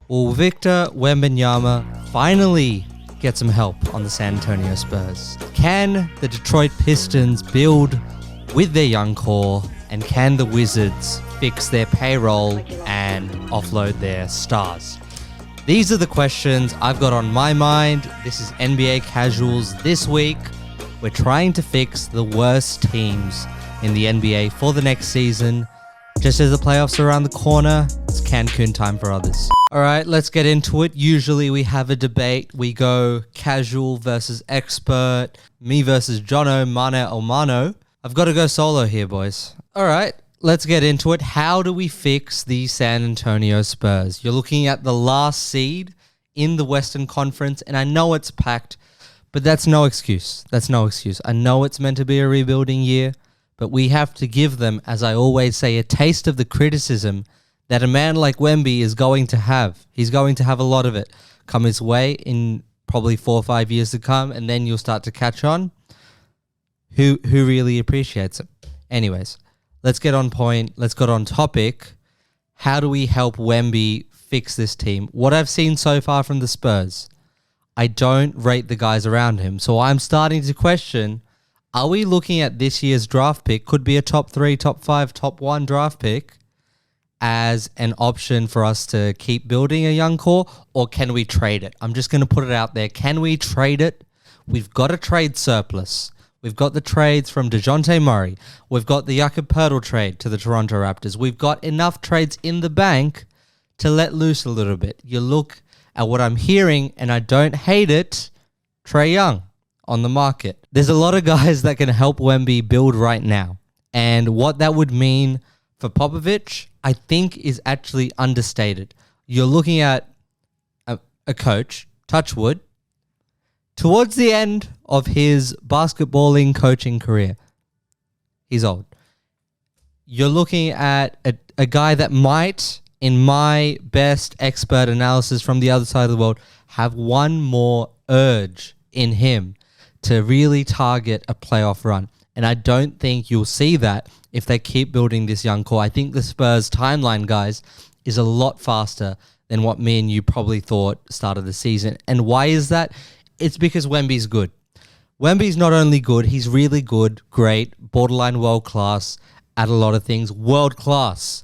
Will Victor Wembanyama finally get some help on the San Antonio Spurs? Can the Detroit Pistons build with their young core? And can the Wizards fix their payroll and offload their stars? These are the questions I've got on my mind. This is NBA Casuals this week. We're trying to fix the worst teams in the NBA for the next season. Just as the playoffs are around the corner, it's Cancun time for others. All right, let's get into it. Usually we have a debate. We go casual versus expert, me versus Jono, mane or mano. I've got to go solo here, boys. All right, let's get into it. How do we fix the San Antonio Spurs? You're looking at the last seed in the Western Conference, and I know it's packed, but that's no excuse. That's no excuse. I know it's meant to be a rebuilding year, but we have to give them, as I always say, a taste of the criticism that a man like Wemby is going to have. He's going to have a lot of it come his way in probably 4 or 5 years to come, and then you'll start to catch on who really appreciates him. Anyways, let's get on point. Let's get on topic. How do we help Wemby fix this team? What I've seen so far from the Spurs, I don't rate the guys around him. So I'm starting to question, are we looking at this year's draft pick, could be a top 3, top 5, top 1 draft pick, as an option for us to keep building a young core, or can we trade it? I'm just going to put it out there. Can we trade it? We've got a trade surplus. We've got the trades from DeJounte Murray. We've got the Jakob Poeltl trade to the Toronto Raptors. We've got enough trades in the bank to let loose a little bit. You look at what I'm hearing, and I don't hate it, Trae Young on the market. There's a lot of guys that can help Wemby build right now. And what that would mean for Popovich, I think, is actually understated. You're looking at a coach, touch wood, towards the end of his basketballing coaching career. He's old. You're looking at a guy that might, in my best expert analysis from the other side of the world, have one more urge in him to really target a playoff run. And I don't think you'll see that if they keep building this young core. I think the Spurs timeline, guys, is a lot faster than what me and you probably thought start of the season. And why is that? It's because Wemby's good. Wemby's not only good, he's really good, great, borderline world-class at a lot of things. World-class.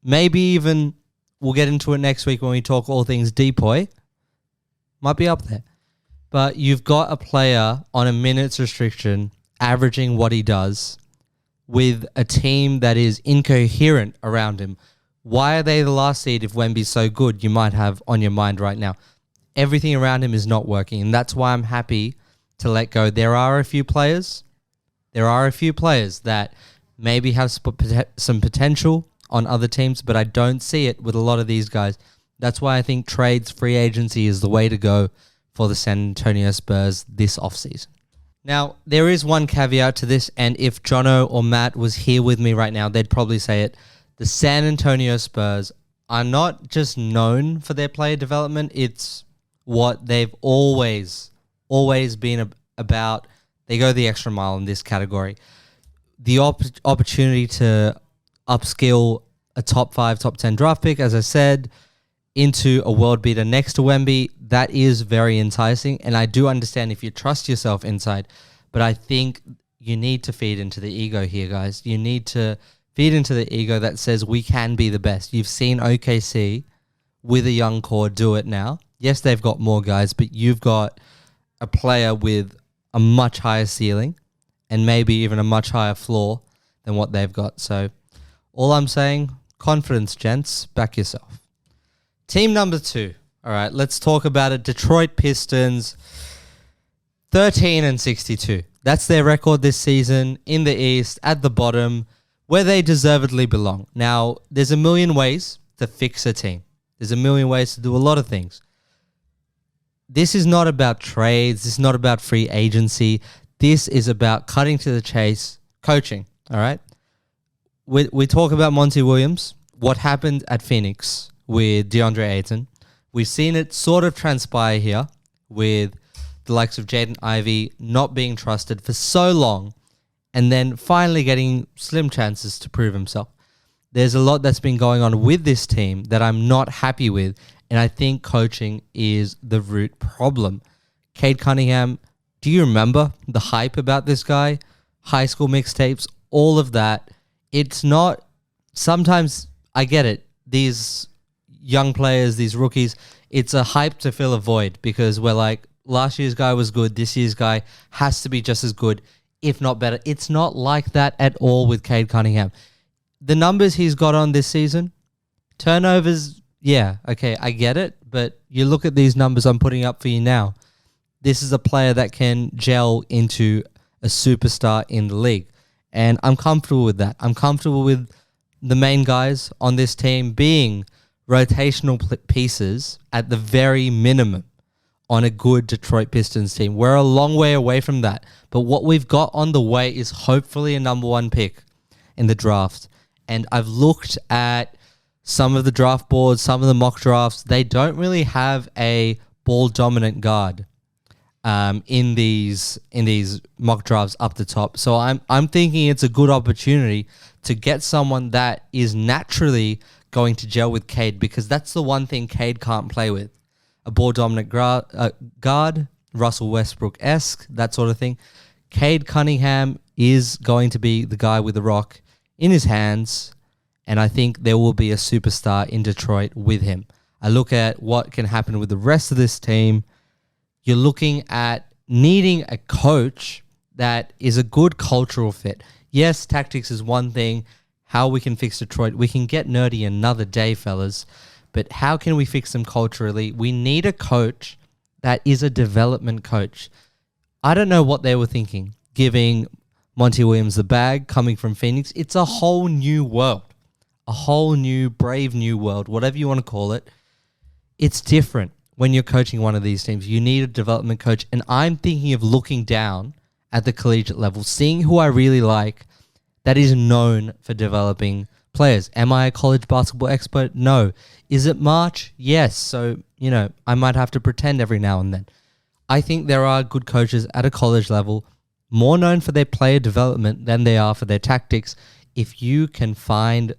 Maybe even, we'll get into it next week when we talk all things Depoy. Might be up there. But you've got a player on a minutes restriction averaging what he does with a team that is incoherent around him. Why are they the last seed if Wemby's so good? You might have on your mind right now. Everything around him is not working, and that's why I'm happy to let go. There are a few players that maybe have some potential on other teams, but I don't see it with a lot of these guys. That's why I think trades, free agency is the way to go for the San Antonio Spurs this offseason. Now, there is one caveat to this, and if Jono or Matt was here with me right now, they'd probably say it. The San Antonio Spurs are not just known for their player development, it's what they've always been about. They go the extra mile in this category. The opportunity to upskill a top 5, top 10 draft pick, as I said, into a world beater next to Wemby, that is very enticing. And I do understand if you trust yourself inside, but I think you need to feed into the ego here, guys. You need to feed into the ego that says we can be the best. You've seen OKC with a young core do it now. Yes, they've got more guys, but you've got a player with a much higher ceiling and maybe even a much higher floor than what they've got. So all I'm saying, confidence, gents, back yourself. Team number 2. All right, let's talk about it. Detroit Pistons, 13-62. That's their record this season in the East, at the bottom, where they deservedly belong. Now, there's a million ways to fix a team. There's a million ways to do a lot of things. This is not about trades. This is not about free agency. This is about cutting to the chase, coaching, all right? We talk about Monty Williams, what happened at Phoenix with DeAndre Ayton. We've seen it sort of transpire here with the likes of Jaden Ivey not being trusted for so long and then finally getting slim chances to prove himself. There's a lot that's been going on with this team that I'm not happy with, And I think coaching is the root problem. Cade Cunningham, do you remember the hype about this guy? High school mixtapes, all of that. It's not, sometimes I get it. These young players, these rookies, it's a hype to fill a void because we're like, last year's guy was good. This year's guy has to be just as good, if not better. It's not like that at all with Cade Cunningham. The numbers he's got on this season, turnovers, yeah, okay, I get it. But you look at these numbers I'm putting up for you now. This is a player that can gel into a superstar in the league. And I'm comfortable with that. I'm comfortable with the main guys on this team being rotational pieces at the very minimum on a good Detroit Pistons team. We're a long way away from that. But what we've got on the way is hopefully a number one pick in the draft. And I've looked at some of the draft boards, some of the mock drafts. They don't really have a ball-dominant guard in these mock drafts up the top. So I'm thinking it's a good opportunity to get someone that is naturally going to gel with Cade, because that's the one thing Cade can't play with. A ball-dominant guard, Russell Westbrook-esque, that sort of thing. Cade Cunningham is going to be the guy with the rock in his hands, and I think there will be a superstar in Detroit with him. I look at what can happen with the rest of this team. You're looking at needing a coach that is a good cultural fit. Yes, tactics is one thing. How we can fix Detroit, we can get nerdy another day, fellas. But how can we fix them culturally? We need a coach that is a development coach. I don't know what they were thinking, giving Monty Williams the bag, coming from Phoenix. It's a whole new world. A whole new, brave new world, whatever you want to call it. It's different when you're coaching one of these teams. You need a development coach. And I'm thinking of looking down at the collegiate level, seeing who I really like that is known for developing players. Am I a college basketball expert? No. Is it March? Yes. So, I might have to pretend every now and then. I think there are good coaches at a college level, more known for their player development than they are for their tactics. If you can find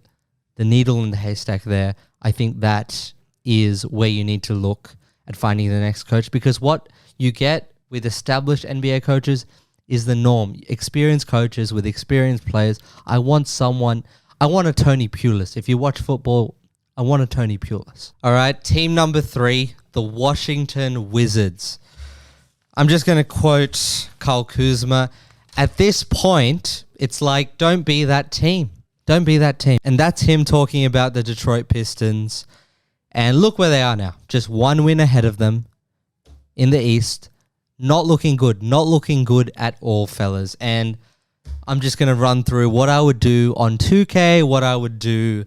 the needle in the haystack there, I think that is where you need to look at finding the next coach, because what you get with established NBA coaches is the norm. Experienced coaches with experienced players. I want a Tony Pulis. If you watch football, I want a Tony Pulis. All right, team number 3, the Washington Wizards. I'm just going to quote Kyle Kuzma. At this point, it's like, don't be that team. Don't be that team. And that's him talking about the Detroit Pistons. And look where they are now. Just one win ahead of them in the East. Not looking good. Not looking good at all, fellas. And I'm just going to run through what I would do on 2K, what I would do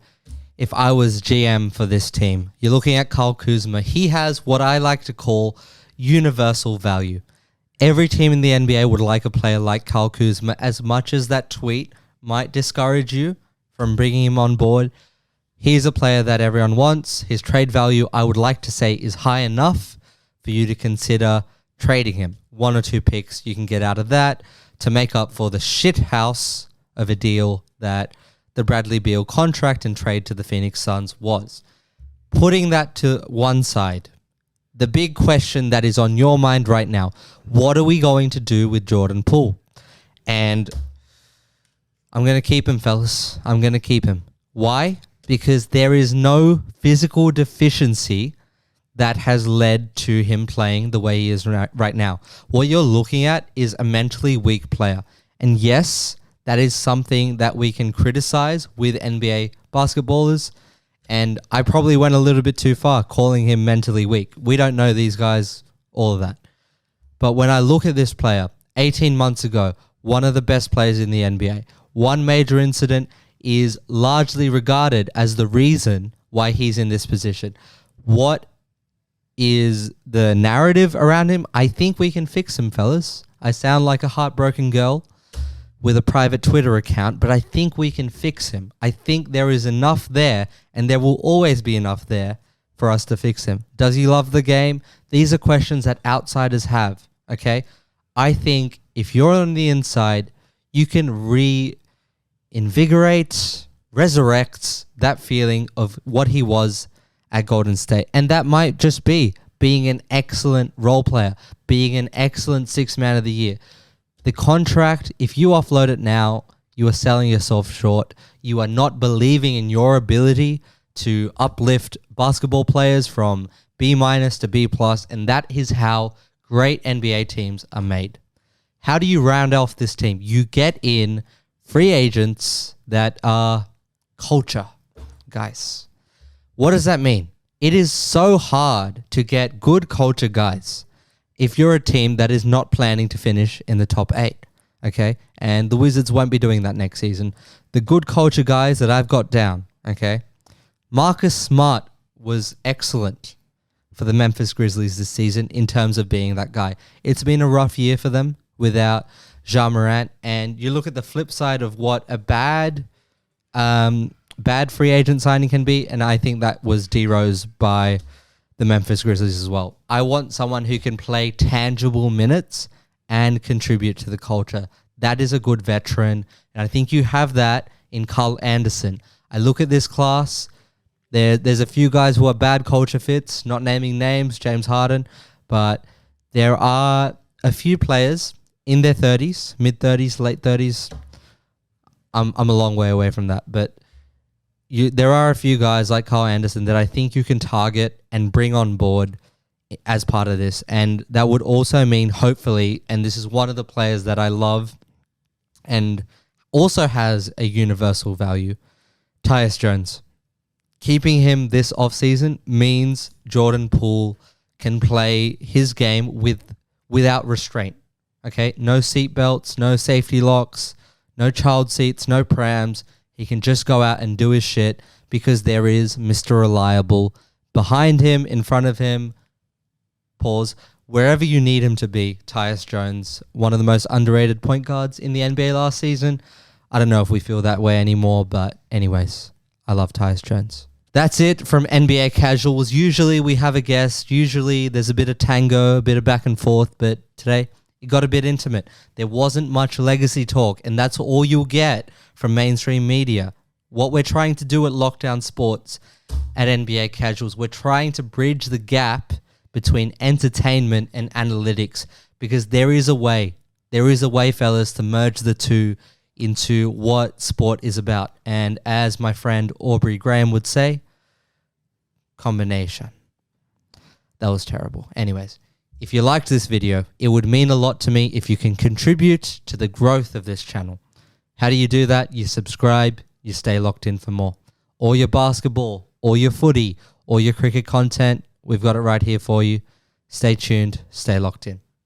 if I was GM for this team. You're looking at Kyle Kuzma. He has what I like to call universal value. Every team in the NBA would like a player like Kyle Kuzma. As much as that tweet might discourage you from bringing him on board, he's a player that everyone wants. His trade value, I would like to say, is high enough for you to consider trading him. 1 or 2 picks you can get out of that to make up for the shit house of a deal that the Bradley Beal contract and trade to the Phoenix Suns was. Putting that to one side, the big question that is on your mind right now, what are we going to do with Jordan Poole? And I'm going to keep him, fellas. I'm going to keep him. Why? Because there is no physical deficiency that has led to him playing the way he is right now. What you're looking at is a mentally weak player. And yes, that is something that we can criticize with NBA basketballers. And I probably went a little bit too far calling him mentally weak. We don't know these guys, all of that. But when I look at this player, 18 months ago, one of the best players in the NBA, one major incident is largely regarded as the reason why he's in this position. What is the narrative around him? I think we can fix him, fellas. I sound like a heartbroken girl with a private Twitter account, but I think we can fix him. I think there is enough there, and there will always be enough there for us to fix him. Does he love the game? These are questions that outsiders have, okay? I think if you're on the inside, you can reinvigorate, resurrect that feeling of what he was at Golden State. And that might just be being an excellent role player, being an excellent sixth man of the year. The contract, if you offload it now, you are selling yourself short. You are not believing in your ability to uplift basketball players from B- to B+, and that is how great NBA teams are made. How do you round off this team? You get in free agents that are culture, guys. What does that mean? It is so hard to get good culture guys if you're a team that is not planning to finish in the top 8, okay? And the Wizards won't be doing that next season. The good culture guys that I've got down, okay? Marcus Smart was excellent for the Memphis Grizzlies this season in terms of being that guy. It's been a rough year for them without Ja Morant, and you look at the flip side of what a bad free agent signing can be, and I think that was D-Rose by the Memphis Grizzlies as well. I want someone who can play tangible minutes and contribute to the culture. That is a good veteran, and I think you have that in Carl Anderson. I look at this class, there's a few guys who are bad culture fits, not naming names, James Harden, but there are a few players in their 30s, mid-30s, late 30s. I'm a long way away from that, but there are a few guys like Carl Anderson that I think you can target and bring on board as part of this. And that would also mean, hopefully, and this is one of the players that I love and also has a universal value, Tyus Jones. Keeping him this offseason means Jordan Poole can play his game without restraint. Okay? No seatbelts, no safety locks, no child seats, no prams. He can just go out and do his shit because there is Mr. Reliable behind him, in front of him. Pause. Wherever you need him to be, Tyus Jones, one of the most underrated point guards in the NBA last season. I don't know if we feel that way anymore, but anyways, I love Tyus Jones. That's it from NBA Casuals. Usually we have a guest. Usually there's a bit of tango, a bit of back and forth, but today it got a bit intimate. There wasn't much legacy talk, and that's all you'll get from mainstream media. What we're trying to do at Lockdown Sports at NBA Casuals, we're trying to bridge the gap between entertainment and analytics, because there is a way, fellas, to merge the two into what sport is about. And as my friend Aubrey Graham would say, combination. That was terrible. Anyways, if you liked this video, it would mean a lot to me if you can contribute to the growth of this channel. How do you do that? You subscribe, you stay locked in for more. All your basketball, all your footy, all your cricket content, we've got it right here for you. Stay tuned, stay locked in.